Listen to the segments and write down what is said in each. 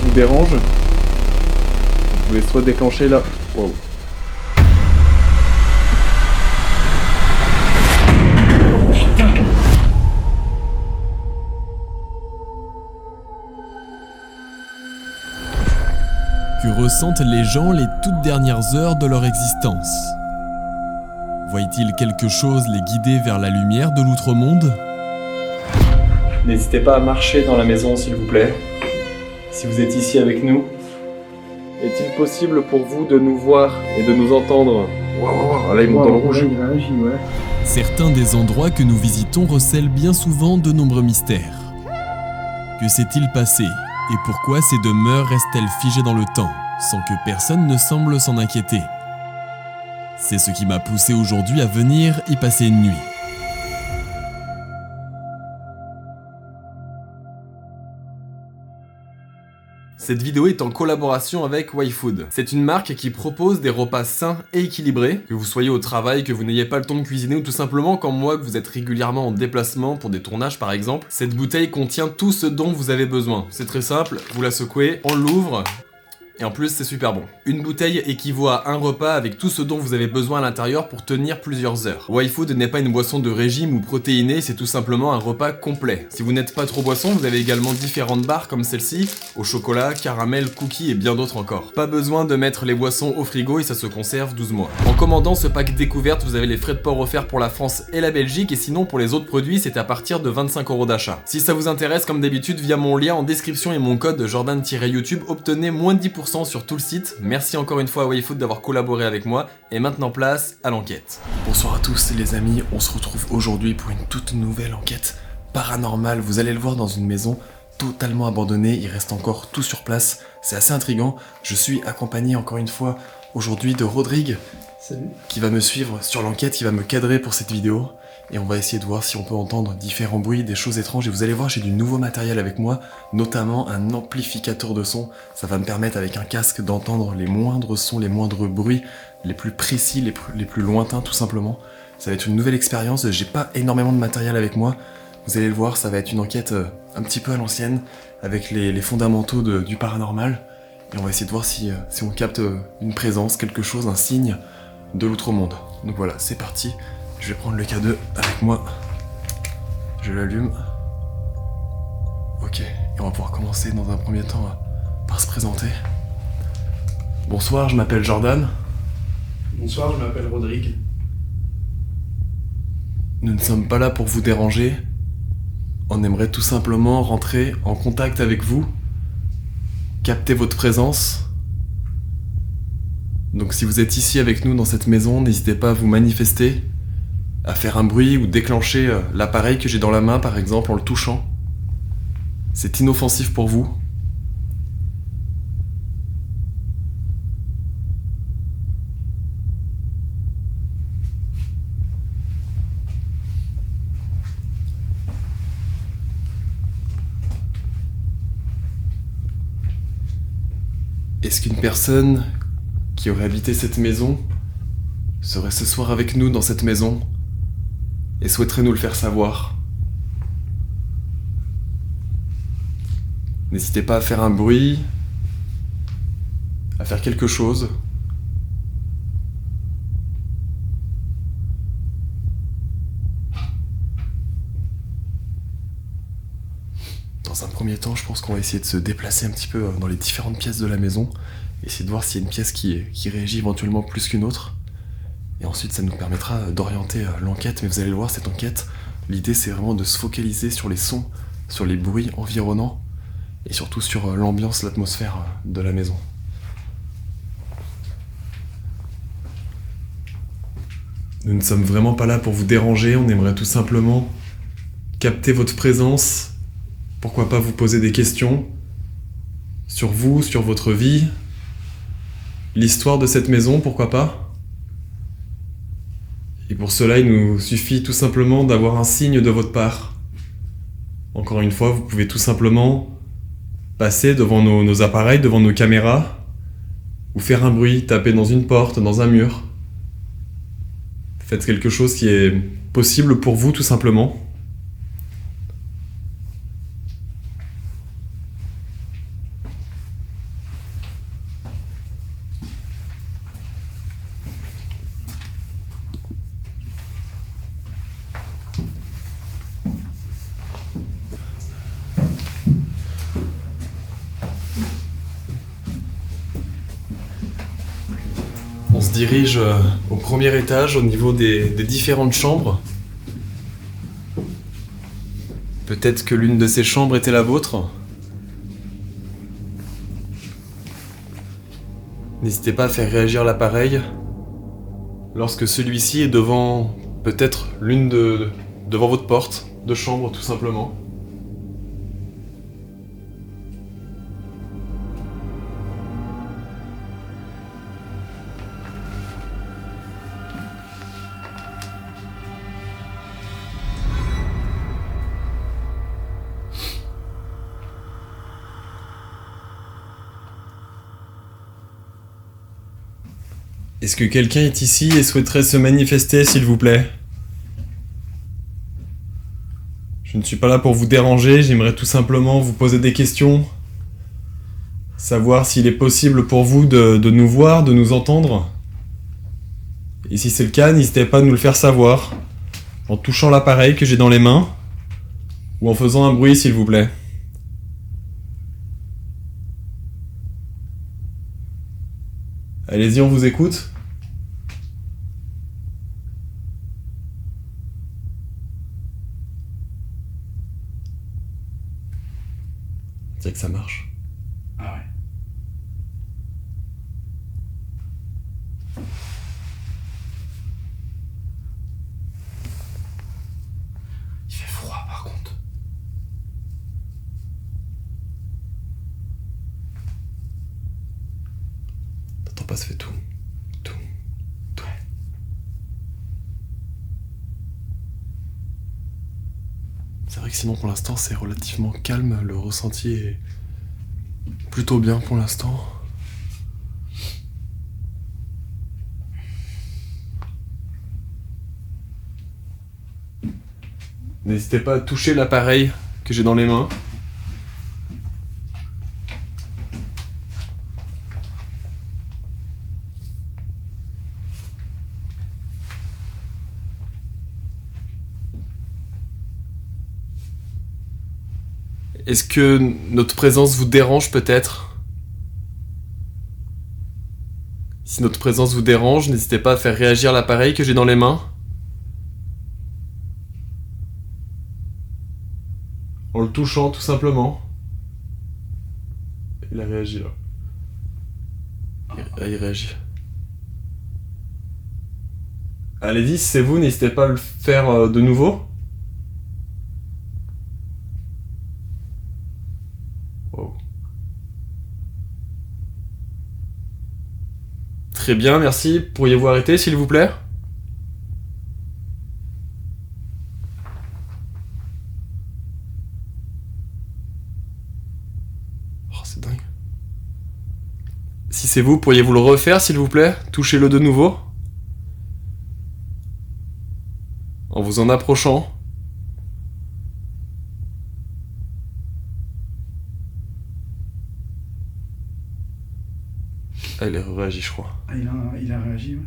vous dérange, vous pouvez soit déclencher là. Wow. Que ressentent les gens les toutes dernières heures de leur existence? Voient-ils quelque chose les guider vers la lumière de l'outre-monde? N'hésitez pas à marcher dans la maison s'il vous plaît. Si vous êtes ici avec nous, est-il possible pour vous de nous voir et de nous entendre? Wow, là il monte dans le rouge. Certains des endroits que nous visitons recèlent bien souvent de nombreux mystères. Que s'est-il passé et pourquoi ces demeures restent-elles figées dans le temps, sans que personne ne semble s'en inquiéter? C'est ce qui m'a poussé aujourd'hui à venir y passer une nuit. Cette vidéo est en collaboration avec YFood. C'est une marque qui propose des repas sains et équilibrés, que vous soyez au travail, que vous n'ayez pas le temps de cuisiner ou tout simplement comme moi, que vous êtes régulièrement en déplacement pour des tournages par exemple. Cette bouteille contient tout ce dont vous avez besoin. C'est très simple, vous la secouez, on l'ouvre. Et en plus, c'est super bon. Une bouteille équivaut à un repas avec tout ce dont vous avez besoin à l'intérieur pour tenir plusieurs heures. YFood n'est pas une boisson de régime ou protéinée, c'est tout simplement un repas complet. Si vous n'êtes pas trop boisson, vous avez également différentes barres comme celle-ci, au chocolat, caramel, cookies et bien d'autres encore. Pas besoin de mettre les boissons au frigo et ça se conserve 12 mois. En commandant ce pack découverte, vous avez les frais de port offerts pour la France et la Belgique, et sinon pour les autres produits, c'est à partir de 25 € d'achat. Si ça vous intéresse, comme d'habitude, via mon lien en description et mon code Jordan-YouTube, obtenez moins de 10% sur tout le site. Merci encore une fois à YFood d'avoir collaboré avec moi, et maintenant place à l'enquête. Bonsoir à tous les amis, on se retrouve aujourd'hui pour une toute nouvelle enquête paranormale. Vous allez le voir dans une maison totalement abandonnée, il reste encore tout sur place, c'est assez intriguant. Je suis accompagné encore une fois aujourd'hui de Rodrigue. Salut. Qui va me suivre sur l'enquête, qui va me cadrer pour cette vidéo. Et on va essayer de voir si on peut entendre différents bruits, des choses étranges. Et vous allez voir, j'ai du nouveau matériel avec moi, notamment un amplificateur de son. Ça va me permettre avec un casque d'entendre les moindres sons, les moindres bruits, les plus précis, les plus lointains tout simplement. Ça va être une nouvelle expérience, j'ai pas énormément de matériel avec moi. Vous allez le voir, ça va être une enquête un petit peu à l'ancienne, avec les fondamentaux du paranormal. Et on va essayer de voir si on capte une présence, quelque chose, un signe de l'outre-monde. Donc voilà, c'est parti. Je vais prendre le K2 avec moi. Je l'allume. Ok, et on va pouvoir commencer dans un premier temps par se présenter. Bonsoir, je m'appelle Jordan. Bonsoir, je m'appelle Rodrigue. Nous ne sommes pas là pour vous déranger. On aimerait tout simplement rentrer en contact avec vous, capter votre présence. Donc si vous êtes ici avec nous dans cette maison, n'hésitez pas à vous manifester, à faire un bruit ou déclencher l'appareil que j'ai dans la main par exemple en le touchant. C'est inoffensif pour vous. Est-ce qu'une personne qui aurait habité cette maison serait ce soir avec nous dans cette maison et souhaiterait nous le faire savoir? N'hésitez pas à faire un bruit, à faire quelque chose. Dans un premier temps, je pense qu'on va essayer de se déplacer un petit peu dans les différentes pièces de la maison, essayer de voir s'il y a une pièce qui réagit éventuellement plus qu'une autre. Et ensuite, ça nous permettra d'orienter l'enquête. Mais vous allez le voir, cette enquête, l'idée c'est vraiment de se focaliser sur les sons, sur les bruits environnants, et surtout sur l'ambiance, l'atmosphère de la maison. Nous ne sommes vraiment pas là pour vous déranger, on aimerait tout simplement capter votre présence, pourquoi pas vous poser des questions sur vous, sur votre vie, l'histoire de cette maison, pourquoi pas. Et pour cela, il nous suffit tout simplement d'avoir un signe de votre part. Encore une fois, vous pouvez tout simplement passer devant nos appareils, devant nos caméras, ou faire un bruit, taper dans une porte, dans un mur. Faites quelque chose qui est possible pour vous tout simplement. dirige au premier étage au niveau des différentes chambres. Peut-être que l'une de ces chambres était la vôtre. N'hésitez pas à faire réagir l'appareil lorsque celui-ci est devant, peut-être devant votre porte de chambre tout simplement. Est-ce que quelqu'un est ici et souhaiterait se manifester, s'il vous plaît? Je ne suis pas là pour vous déranger, j'aimerais tout simplement vous poser des questions. Savoir s'il est possible pour vous de nous voir, de nous entendre. Et si c'est le cas, n'hésitez pas à nous le faire savoir. En touchant l'appareil que j'ai dans les mains. Ou en faisant un bruit, s'il vous plaît. Allez-y, on vous écoute. C'est que ça marche. Ah ouais. Il fait froid par contre. T'entends pas, ça fait tout. C'est vrai que sinon pour l'instant c'est relativement calme, le ressenti est plutôt bien pour l'instant. N'hésitez pas à toucher l'appareil que j'ai dans les mains. Est-ce que notre présence vous dérange peut-être? Si notre présence vous dérange, n'hésitez pas à faire réagir l'appareil que j'ai dans les mains. En le touchant tout simplement. Il a réagi là. Il réagit. Allez-y, si c'est vous, n'hésitez pas à le faire de nouveau. Wow. Très bien, merci. Pourriez-vous arrêter, s'il vous plaît? Oh, c'est dingue. Si c'est vous, pourriez-vous le refaire, s'il vous plaît? Touchez-le de nouveau. En vous en approchant. Ah, il a réagi, je crois. Ah, il a réagi, ouais.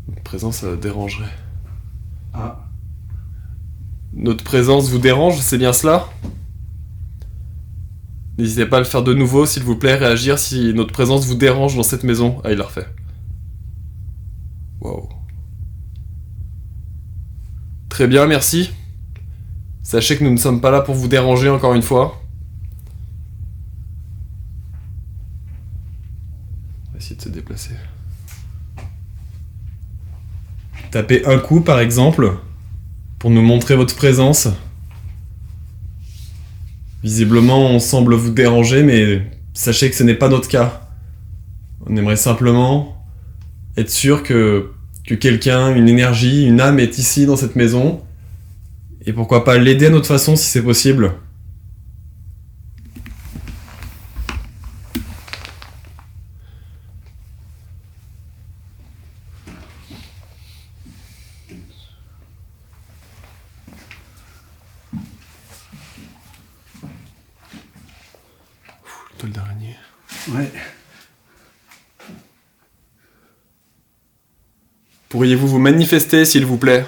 Notre présence, ça dérangerait. Ah. Notre présence vous dérange, c'est bien cela? N'hésitez pas à le faire de nouveau, s'il vous plaît, réagir si notre présence vous dérange dans cette maison. Ah, il l'a refait. Wow. Très bien, merci. Sachez que nous ne sommes pas là pour vous déranger encore une fois. On va essayer de se déplacer. Tapez un coup, par exemple, pour nous montrer votre présence. Visiblement, on semble vous déranger, mais sachez que ce n'est pas notre cas. On aimerait simplement être sûr que quelqu'un, une énergie, une âme est ici dans cette maison. Et pourquoi pas l'aider à notre façon si c'est possible. Toile d'araignée. Ouais. Pourriez-vous vous manifester, s'il vous plaît?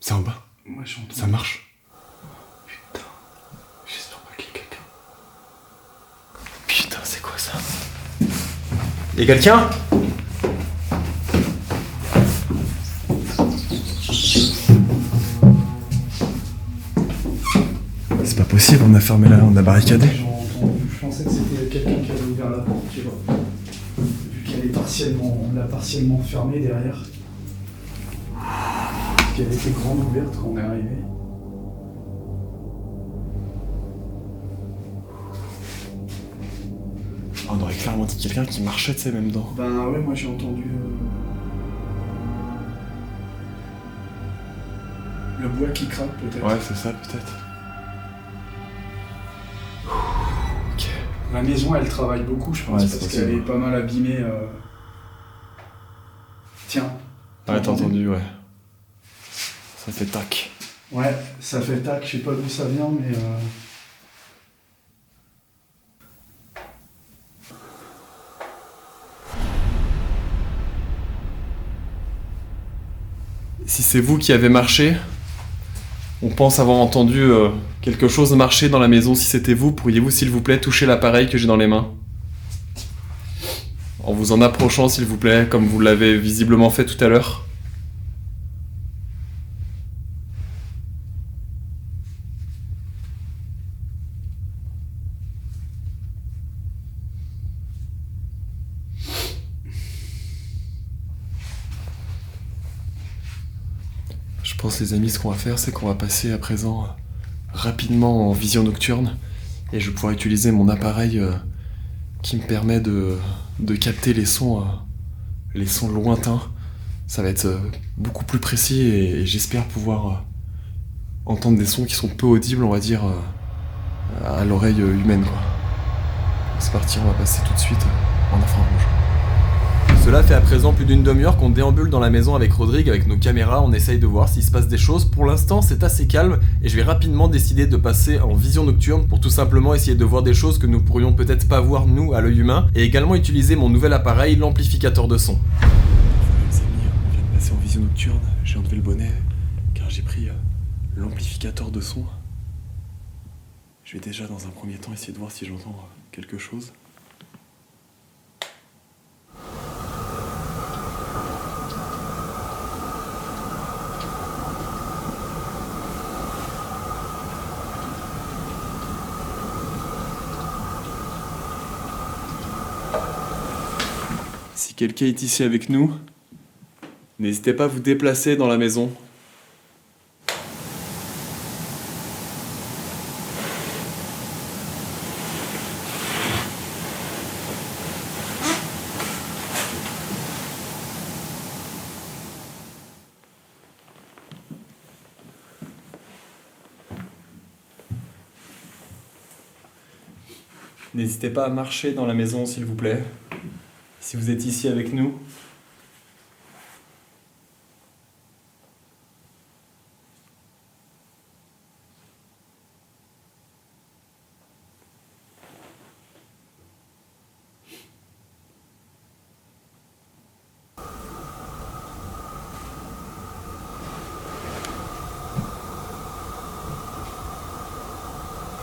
C'est en bas. Moi, j'entends. Ça marche. Putain. J'espère pas qu'il y ait quelqu'un. Putain, c'est quoi ça? Y'a quelqu'un? C'est pas possible, on a fermé là, on a barricadé. J'ai entendu. Je pensais que c'était quelqu'un qui avait ouvert la porte, tu vois. Vu qu'elle est partiellement, on l'a partiellement fermée derrière. Parce qu'elle était grande ouverte quand on est arrivé. On aurait clairement dit quelqu'un qui marchait, tu sais, même dans. Ben ouais, moi j'ai entendu le bois qui craque peut-être. Ouais, c'est ça, peut-être. Ok. La maison, elle travaille beaucoup, je pense, Ouais, c'est parce possible. qu'elle est pas mal abîmée. Tiens. Ouais, t'as entendu, ouais. Ça fait tac. Ouais, ça fait tac, je sais pas d'où ça vient, mais... Si c'est vous qui avez marché, on pense avoir entendu quelque chose marcher dans la maison. Si c'était vous, pourriez-vous, s'il vous plaît, toucher l'appareil que j'ai dans les mains? En vous en approchant, s'il vous plaît, comme vous l'avez visiblement fait tout à l'heure. Je pense, les amis, ce qu'on va faire, c'est qu'on va passer à présent rapidement en vision nocturne et je vais pouvoir utiliser mon appareil qui me permet de capter les sons lointains. Ça va être beaucoup plus précis et j'espère pouvoir entendre des sons qui sont peu audibles, on va dire, à l'oreille humaine, quoi. C'est parti, on va passer tout de suite en infrarouge. Cela fait à présent plus d'une demi-heure qu'on déambule dans la maison avec Rodrigue, avec nos caméras, on essaye de voir s'il se passe des choses. Pour l'instant, c'est assez calme et je vais rapidement décider de passer en vision nocturne pour tout simplement essayer de voir des choses que nous pourrions peut-être pas voir nous à l'œil humain et également utiliser mon nouvel appareil, l'amplificateur de son. Voilà les amis, on vient de passer en vision nocturne, j'ai enlevé le bonnet car j'ai pris l'amplificateur de son. Je vais déjà dans un premier temps essayer de voir si j'entends quelque chose. Si quelqu'un est ici avec nous, n'hésitez pas à vous déplacer dans la maison. N'hésitez pas à marcher dans la maison, s'il vous plaît. Si vous êtes ici avec nous.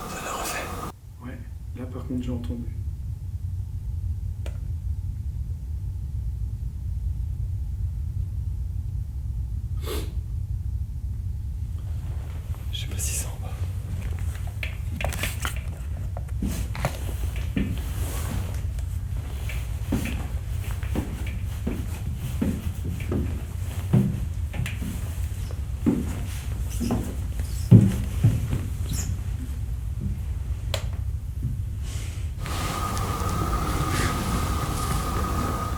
Ça l'a refait. Ouais, là par contre j'ai entendu. Je sais pas si c'est en bas.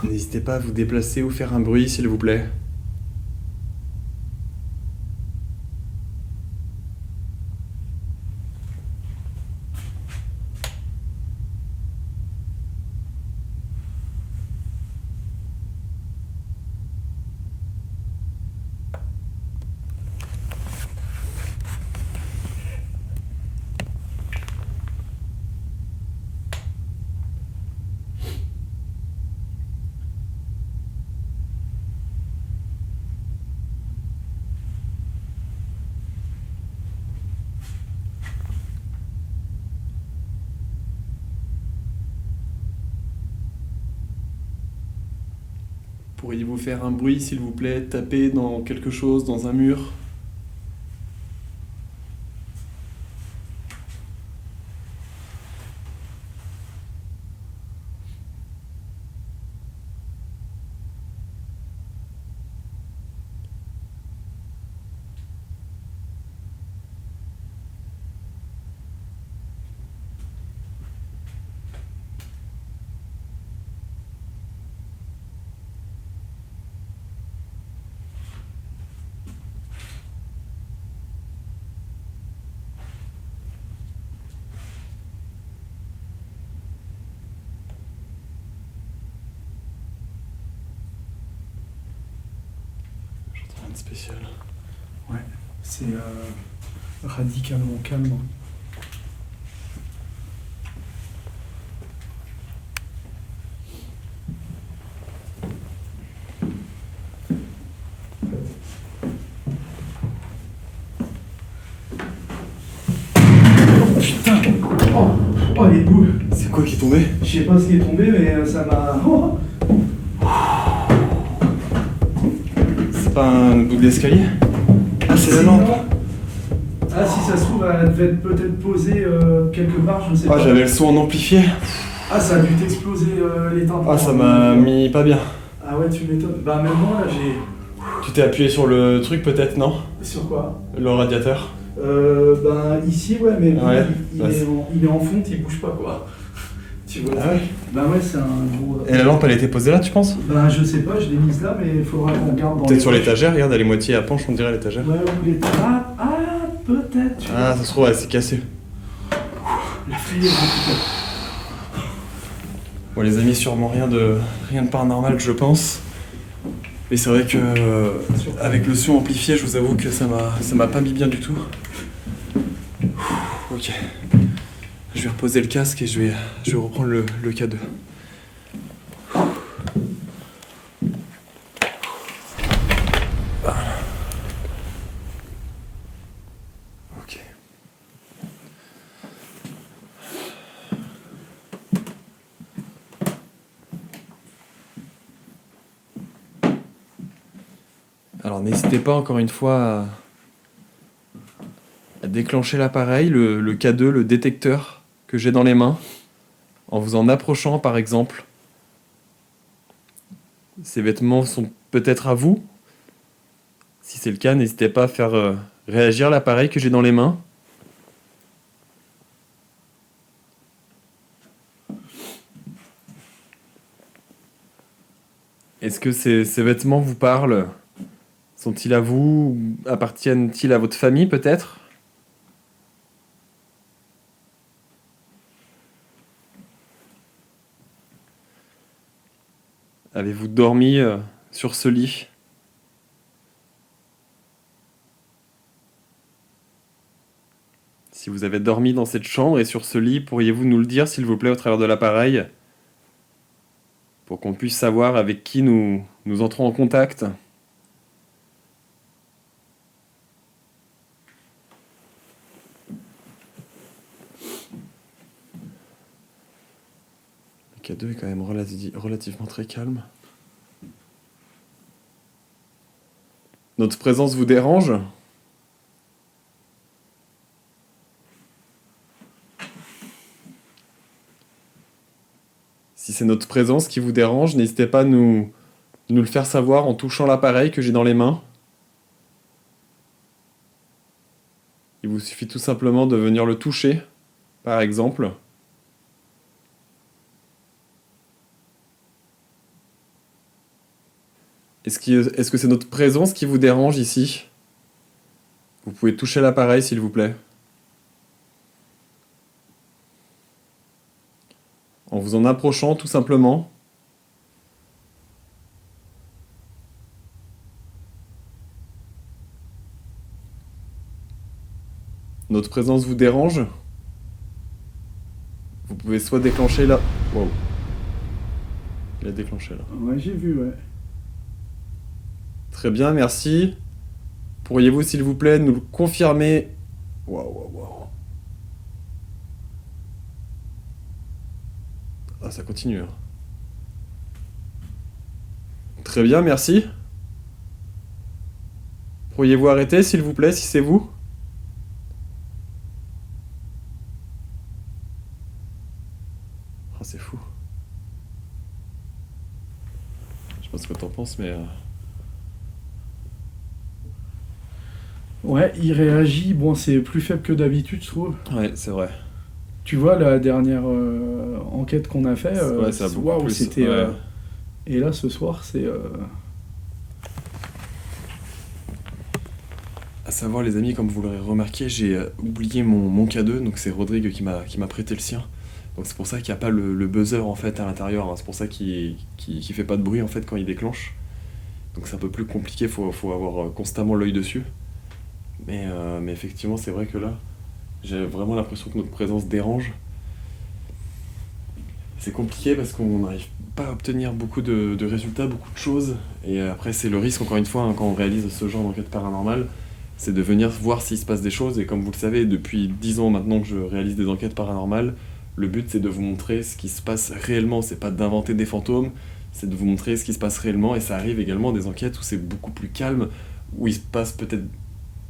N'hésitez pas à vous déplacer ou faire un bruit, s'il vous plaît. Pourriez-vous faire un bruit, s'il vous plaît, taper dans quelque chose, dans un mur? J'entends rien de spécial. Ouais, c'est radicalement calme. Oh putain! Oh les boules! C'est quoi qui est tombé? Je sais pas ce qui est tombé, mais ça m'a. Oh. C'est pas un bout d'escalier? Ah, c'est la Si, lampe! non. Ah, si ça se trouve, elle devait être peut-être posée quelque part, je ne sais Ah, pas. j'avais le son en amplifié. Ah, ça a dû t'exploser les tympans. Ah, ça m'a mis pas bien. Ah ouais, tu m'étonnes. Bah, même moi, là, j'ai. Tu t'es appuyé sur le truc peut-être, non? Sur quoi? Le radiateur? Ben, ici, ouais, mais bon, Ouais, il bah, est en fonte, il bouge pas, quoi. Tu vois? Ah ouais? Bah ouais, c'est un gros. Et la lampe, elle était posée là, tu penses? Ben, je sais pas, je l'ai mise là, mais il faudra qu'on regarde dans Peut-être sur poches. l'étagère, regarde, elle est moitié à penche, on dirait l'étagère. Ouais, ou les. Ah, peut-être, tu vois. Ah, ça se trouve, elle s'est cassée. La frayeur, en tout cas. Bon, les amis, sûrement rien de paranormal, je pense. Mais c'est vrai que avec le son amplifié, je vous avoue que ça m'a pas mis bien du tout. Ok. Je vais reposer le casque et je vais reprendre le K2. Ok. Alors n'hésitez pas encore une fois à déclencher l'appareil, le K2, le détecteur que j'ai dans les mains, en vous en approchant par exemple. Ces vêtements sont peut-être à vous. Si c'est le cas, n'hésitez pas à faire réagir l'appareil que j'ai dans les mains. Est-ce que ces vêtements vous parlent? Sont-ils à vous? Appartiennent-ils à votre famille peut-être? Avez-vous dormi sur ce lit? Si vous avez dormi dans cette chambre et sur ce lit, pourriez-vous nous le dire s'il vous plaît au travers de l'appareil? Pour qu'on puisse savoir avec qui nous entrons en contact. Le K2 est quand même relativement très calme. Notre présence vous dérange? Si c'est notre présence qui vous dérange, n'hésitez pas à nous le faire savoir en touchant l'appareil que j'ai dans les mains. Il vous suffit tout simplement de venir le toucher, par exemple. Est-ce que c'est notre présence qui vous dérange ici? Vous pouvez toucher l'appareil s'il vous plaît. En vous en approchant tout simplement. Notre présence vous dérange? Vous pouvez soit déclencher là. Wow. Il a déclenché là. Ouais, j'ai vu, ouais. Très bien, merci. Pourriez-vous s'il vous plaît nous le confirmer? Waouh. Ah, ça continue. Hein. Très bien, merci. Pourriez-vous arrêter, s'il vous plaît, si c'est vous? Oh, c'est fou. Je sais pas ce que t'en penses, mais... Ouais, il réagit. Bon, c'est plus faible que d'habitude, je trouve. Ouais, c'est vrai. Tu vois, la dernière enquête qu'on a fait, Ouais, ça a beaucoup waouh, plus, c'était. ouais. Et là, ce soir, c'est. À savoir, les amis, comme vous l'aurez remarqué, j'ai oublié mon K2, donc c'est Rodrigue qui m'a prêté le sien. Donc c'est pour ça qu'il n'y a pas le buzzer en fait à l'intérieur, hein. C'est pour ça qu'il fait pas de bruit en fait quand il déclenche. Donc c'est un peu plus compliqué, faut avoir constamment l'œil dessus. Mais effectivement, c'est vrai que là, j'ai vraiment l'impression que notre présence dérange. C'est compliqué parce qu'on n'arrive pas à obtenir beaucoup de résultats, beaucoup de choses. Et après, c'est le risque, encore une fois, hein, quand on réalise ce genre d'enquête paranormale, c'est de venir voir s'il se passe des choses. Et comme vous le savez, depuis 10 ans maintenant que je réalise des enquêtes paranormales, le but c'est de vous montrer ce qui se passe réellement. C'est pas d'inventer des fantômes, c'est de vous montrer ce qui se passe réellement. Et ça arrive également des enquêtes où c'est beaucoup plus calme, où il se passe peut-être...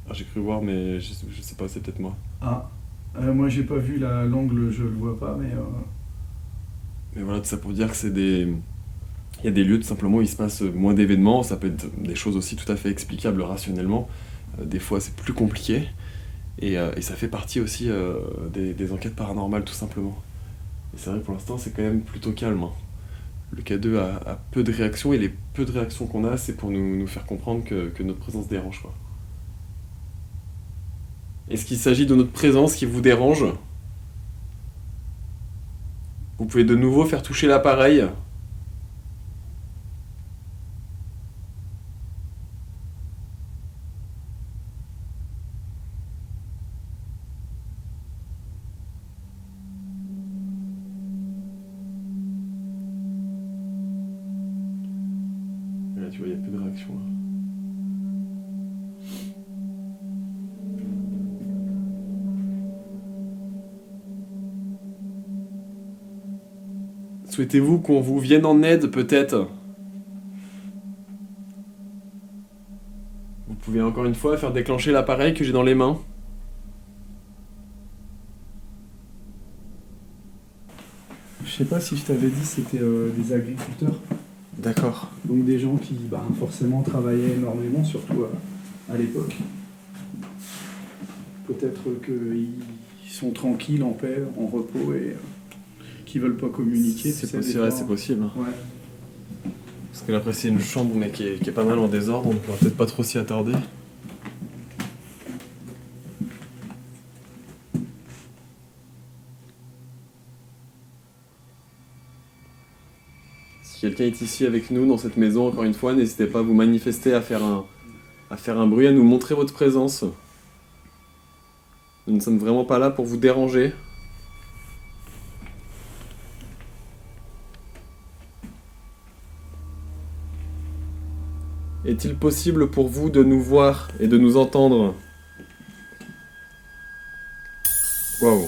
Ah, j'ai cru voir, mais je sais pas, c'est peut-être moi. Ah, moi j'ai pas vu l'angle, je le vois pas, mais. Mais voilà, tout ça pour dire que c'est des... Il y a des lieux tout simplement où il se passe moins d'événements, ça peut être des choses aussi tout à fait explicables rationnellement. Des fois c'est plus compliqué, et ça fait partie aussi des enquêtes paranormales tout simplement. Et c'est vrai que pour l'instant c'est quand même plutôt calme, hein. Le K2 a peu de réactions, et les peu de réactions qu'on a, c'est pour nous faire comprendre que notre présence dérange, quoi. Est-ce qu'il s'agit de notre présence qui vous dérange? Vous pouvez de nouveau faire toucher l'appareil. Et là, tu vois, il n'y a plus de réaction, là. Souhaitez-vous qu'on vous vienne en aide, peut-être? Vous pouvez encore une fois faire déclencher l'appareil que j'ai dans les mains. Je sais pas si je t'avais dit, c'était des agriculteurs. D'accord. Donc des gens qui, forcément, travaillaient énormément, surtout à l'époque. Peut-être qu'ils sont tranquilles, en paix, en repos, et qui veulent pas communiquer. C'est tu sais, possible, des ouais, fois. c'est possible. Ouais. Parce que là, après, c'est une chambre, mais qui est pas mal en désordre, on pourra peut-être pas trop s'y attarder. Si quelqu'un est ici avec nous dans cette maison, encore une fois, n'hésitez pas à vous manifester, à faire un bruit, à nous montrer votre présence. Nous ne sommes vraiment pas là pour vous déranger. Est-il possible pour vous de nous voir et de nous entendre? Waouh.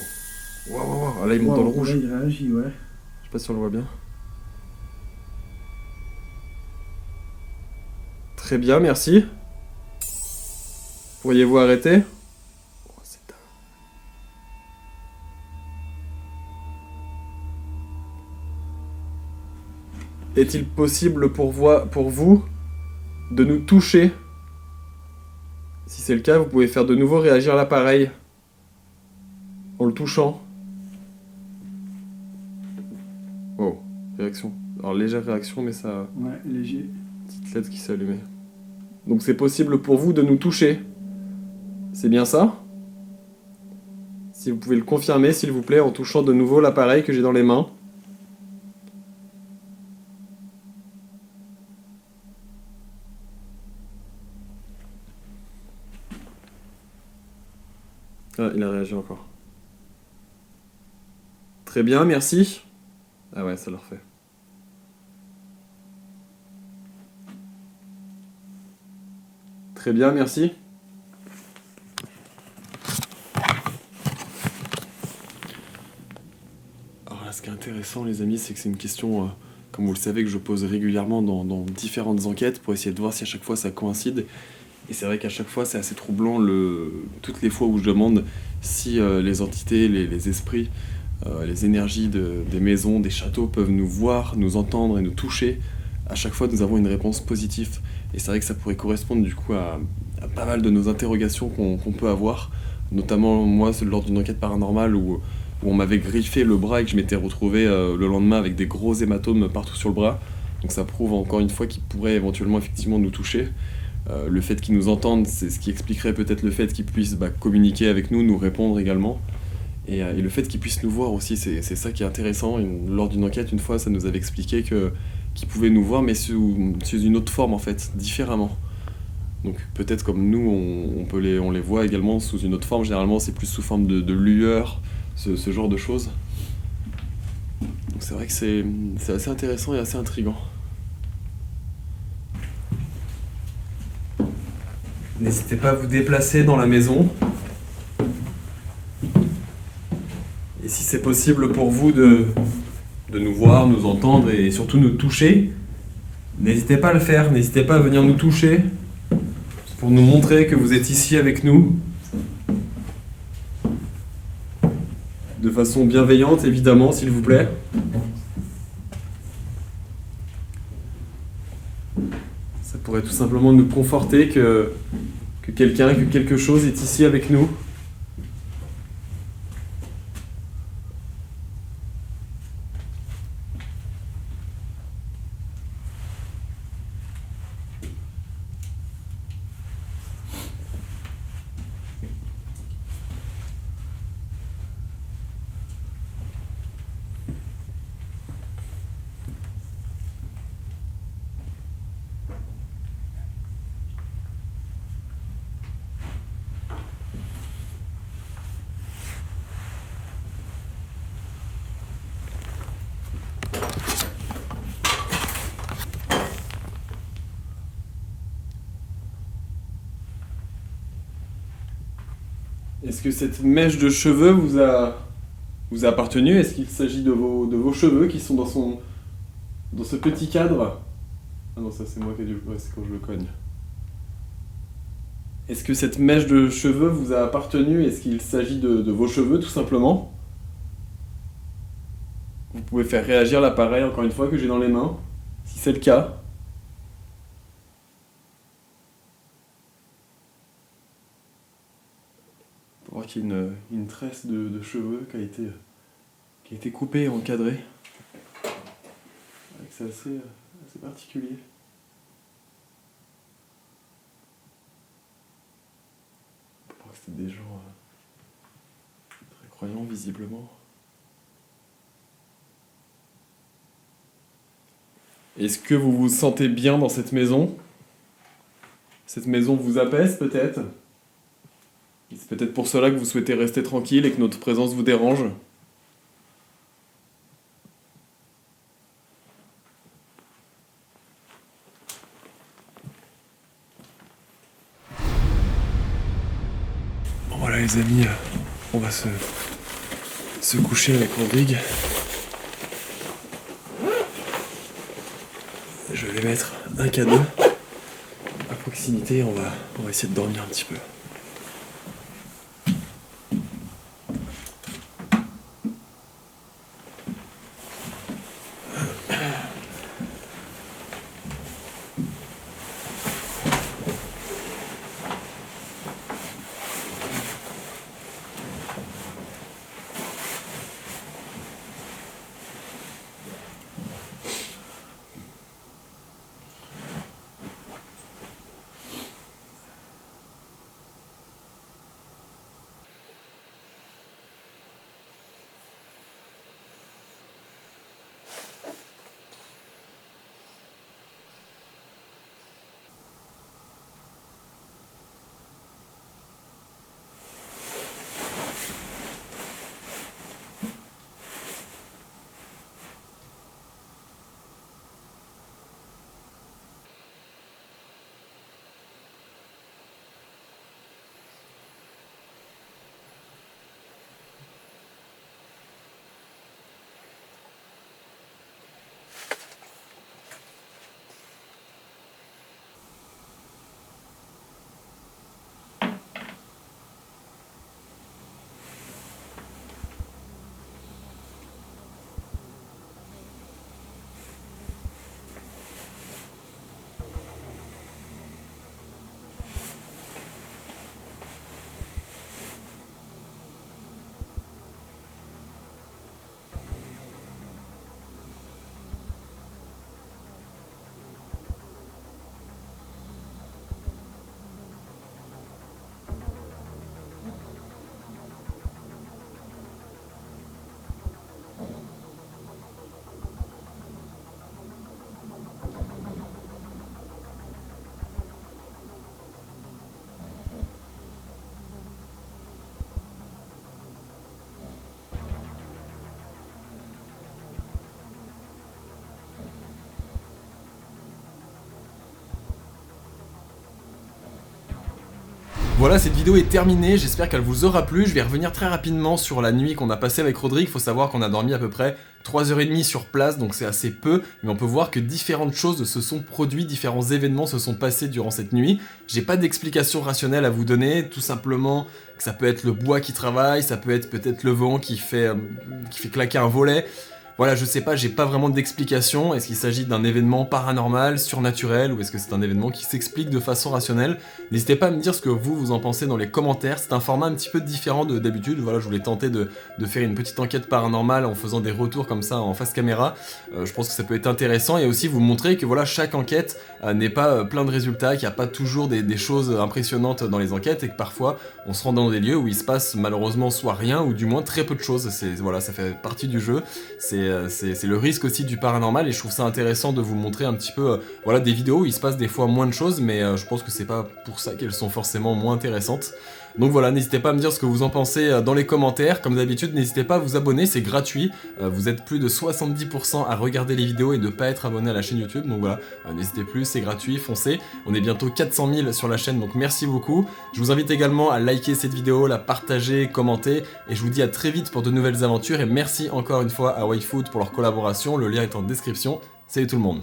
Waouh. Ah, là, il monte dans le rouge. Là, il réagit, ouais. Je sais pas si on le voit bien. Très bien, merci. Pourriez-vous arrêter? Oh, c'est dingue. Est-il possible pour vous de nous toucher? Si c'est le cas, vous pouvez faire de nouveau réagir l'appareil en le touchant. Oh, réaction. Alors légère réaction, mais ça... Ouais, léger. Petite LED qui s'est allumée. Donc c'est possible pour vous de nous toucher. C'est bien ça? Si vous pouvez le confirmer, s'il vous plaît, en touchant de nouveau l'appareil que j'ai dans les mains. Ah, il a réagi encore. Très bien, merci. Ah ouais, ça le refait. Très bien, merci. Alors là, ce qui est intéressant, les amis, c'est que c'est une question comme vous le savez, que je pose régulièrement dans différentes enquêtes pour essayer de voir si à chaque fois ça coïncide. Et c'est vrai qu'à chaque fois, c'est assez troublant toutes les fois où je demande si les entités, les esprits, les énergies des maisons, des châteaux peuvent nous voir, nous entendre et nous toucher. À chaque fois, nous avons une réponse positive. Et c'est vrai que ça pourrait correspondre du coup à pas mal de nos interrogations qu'on peut avoir. Notamment moi, lors d'une enquête paranormale où on m'avait griffé le bras et que je m'étais retrouvé le lendemain avec des gros hématomes partout sur le bras. Donc ça prouve encore une fois qu'ils pourraient éventuellement effectivement nous toucher. Le fait qu'ils nous entendent, c'est ce qui expliquerait peut-être le fait qu'ils puissent communiquer avec nous, nous répondre également. Et le fait qu'ils puissent nous voir aussi, c'est ça qui est intéressant. Lors d'une enquête, une fois, ça nous avait expliqué qu'ils pouvaient nous voir, mais sous une autre forme en fait, différemment. Donc peut-être comme nous, on les voit également sous une autre forme. Généralement, c'est plus sous forme de lueur, ce genre de choses. Donc c'est vrai que c'est assez intéressant et assez intriguant. N'hésitez pas à vous déplacer dans la maison. Et si c'est possible pour vous de nous voir, nous entendre et surtout nous toucher, n'hésitez pas à le faire, n'hésitez pas à venir nous toucher pour nous montrer que vous êtes ici avec nous. De façon bienveillante, évidemment, s'il vous plaît. Ça pourrait tout simplement nous conforter que quelqu'un, que quelque chose est ici avec nous. Est-ce que cette mèche de cheveux vous a appartenu? Est-ce qu'il s'agit de vos cheveux qui sont dans ce petit cadre? Ah non, ça c'est moi qui ai dû... Ouais, c'est quand je le cogne. Est-ce que cette mèche de cheveux vous a appartenu? Est-ce qu'il s'agit de vos cheveux, tout simplement? Vous pouvez faire réagir l'appareil, encore une fois, que j'ai dans les mains, si c'est le cas. On voit qu'il y a une tresse de cheveux qui a été coupée et encadrée. C'est assez particulier. On peut croire que c'était des gens très croyants, visiblement. Est-ce que vous vous sentez bien dans cette maison? Cette maison vous apaise peut-être? C'est peut-être pour cela que vous souhaitez rester tranquille et que notre présence vous dérange. Bon voilà les amis, on va se coucher avec Rodrigue. Je vais mettre un cadeau à proximité, on va essayer de dormir un petit peu. voilà, cette vidéo est terminée, j'espère qu'elle vous aura plu. Je vais revenir très rapidement sur la nuit qu'on a passée avec Rodrigue. Faut savoir qu'on a dormi à peu près 3h30 sur place, donc c'est assez peu, mais on peut voir que différentes choses se sont produites, différents événements se sont passés durant cette nuit. J'ai pas d'explication rationnelle à vous donner, tout simplement que ça peut être le bois qui travaille, ça peut être peut-être le vent qui fait claquer un volet. Voilà, je sais pas, j'ai pas vraiment d'explication. Est-ce qu'il s'agit d'un événement paranormal, surnaturel, ou est-ce que c'est un événement qui s'explique de façon rationnelle? N'hésitez pas à me dire ce que vous en pensez dans les commentaires. C'est un format un petit peu différent d'habitude. Voilà, je voulais tenter de faire une petite enquête paranormale en faisant des retours comme ça en face caméra. Je pense que ça peut être intéressant et aussi vous montrer que voilà, chaque enquête n'est pas plein de résultats, qu'il n'y a pas toujours des choses impressionnantes dans les enquêtes et que parfois on se rend dans des lieux où il se passe malheureusement soit rien ou du moins très peu de choses. Voilà, ça fait partie du jeu. C'est le risque aussi du paranormal et je trouve ça intéressant de vous montrer un petit peu voilà, des vidéos où il se passe des fois moins de choses, mais je pense que c'est pas pour ça qu'elles sont forcément moins intéressantes. Donc voilà, n'hésitez pas à me dire ce que vous en pensez dans les commentaires. Comme d'habitude, n'hésitez pas à vous abonner, c'est gratuit. Vous êtes plus de 70% à regarder les vidéos et de pas être abonné à la chaîne YouTube. Donc voilà, n'hésitez plus, c'est gratuit, foncez. On est bientôt 400 000 sur la chaîne, donc merci beaucoup. Je vous invite également à liker cette vidéo, la partager, commenter. Et je vous dis à très vite pour de nouvelles aventures. Et merci encore une fois à Wayfood pour leur collaboration. Le lien est en description. Salut tout le monde.